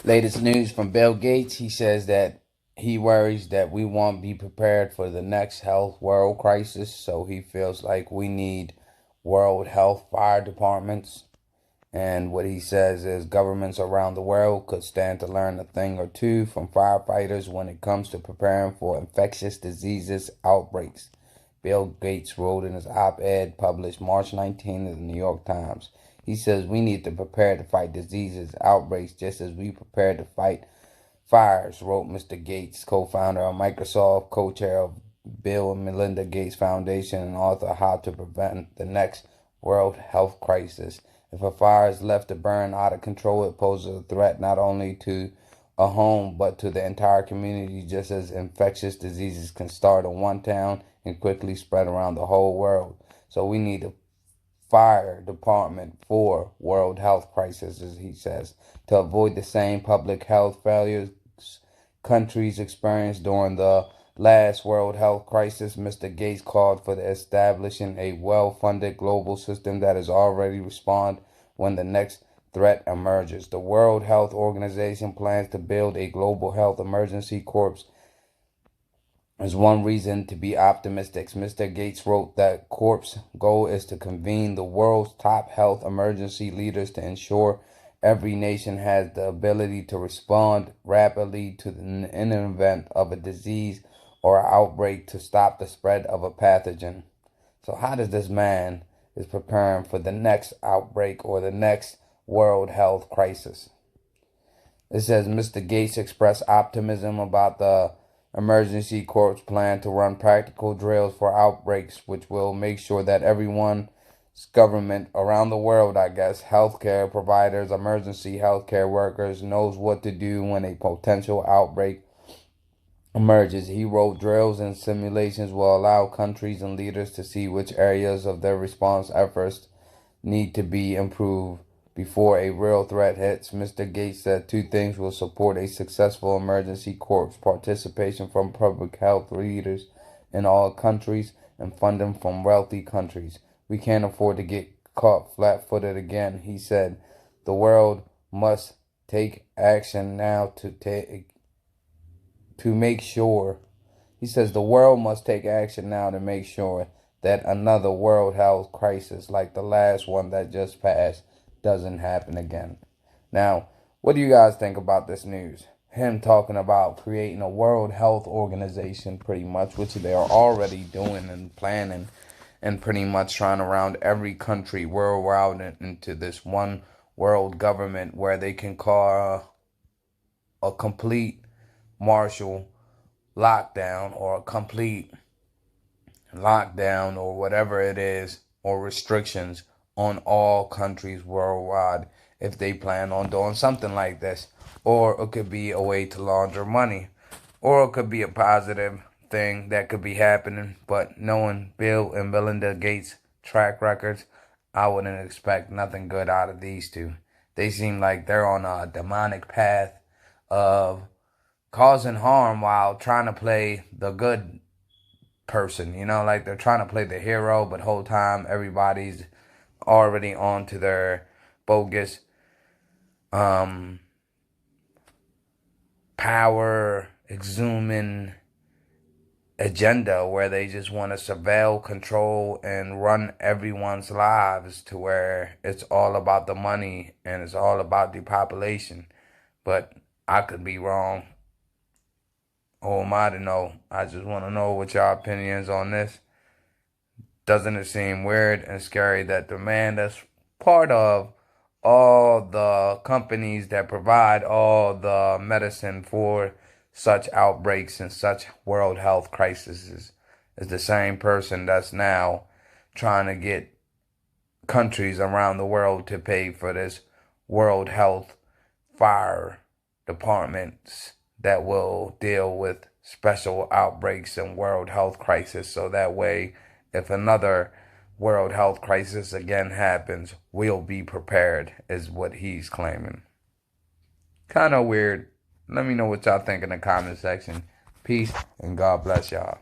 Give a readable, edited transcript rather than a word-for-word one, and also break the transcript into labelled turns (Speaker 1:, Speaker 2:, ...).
Speaker 1: Latest news from Bill Gates. He says that he worries that we won't be prepared for the next health world crisis. So he feels like we need world health fire departments. And what he says is governments around the world could stand to learn a thing or two from firefighters when it comes to preparing for infectious diseases outbreaks. Bill Gates wrote in his op-ed published March 19th in the New York Times. He says we need to prepare to fight diseases, outbreaks, just as we prepare to fight fires, wrote Mr. Gates, co-founder of Microsoft, co-chair of Bill and Melinda Gates Foundation, and author of How to Prevent the Next World Health Crisis. If a fire is left to burn out of control, it poses a threat not only to a home but to the entire community, just as infectious diseases can start in one town and quickly spread around the whole world. So we need a fire department for world health crisis, as he says, to avoid the same public health failures countries experienced during the last world health crisis. Mr. Gates called for establishing a well-funded global system that is already respond when the next threat emerges. The World Health Organization plans to build a global health emergency corps. There's one reason to be optimistic. Mr. Gates wrote that corps' goal is to convene the world's top health emergency leaders to ensure every nation has the ability to respond rapidly to an event of a disease or outbreak to stop the spread of a pathogen. So how does this man is preparing for the next outbreak or the next world health crisis? It says Mr. Gates expressed optimism about the emergency corps plan to run practical drills for outbreaks, which will make sure that everyone's government around the world, healthcare providers, emergency healthcare workers, knows what to do when a potential outbreak emerges. He wrote drills and simulations will allow countries and leaders to see which areas of their response efforts need to be improved before a real threat hits. Mr. Gates said two things will support a successful emergency corps: participation from public health leaders in all countries and funding from wealthy countries. We can't afford to get caught flat-footed again, he said. The world must take action now to make sure. He says the world must take action now to make sure that another world health crisis like the last one that just passed doesn't happen again. Now, what do you guys think about this news? Him talking about creating a World Health Organization, pretty much, which they are already doing and planning, and pretty much trying to round every country worldwide into this one world government where they can call a complete martial lockdown or a complete lockdown or whatever it is, or restrictions on all countries worldwide if they plan on doing something like this. Or it could be a way to launder money, or it could be a positive thing that could be happening. But knowing Bill and Melinda Gates' track records, I wouldn't expect nothing good out of these two. They seem like they're on a demonic path of causing harm while trying to play the good person, like they're trying to play the hero, but whole time everybody's already on to their bogus power exhuming agenda where they just want to surveil, control, and run everyone's lives to where it's all about the money and it's all about depopulation. But I could be wrong. Who am I to know? I just want to know what your opinions on this. Doesn't it seem weird and scary that the man that's part of all the companies that provide all the medicine for such outbreaks and such world health crises is the same person that's now trying to get countries around the world to pay for this world health fire departments that will deal with special outbreaks and world health crisis, so that way if another world health crisis again happens, we'll be prepared, is what he's claiming. Kind of weird. Let me know what y'all think in the comment section. Peace and God bless y'all.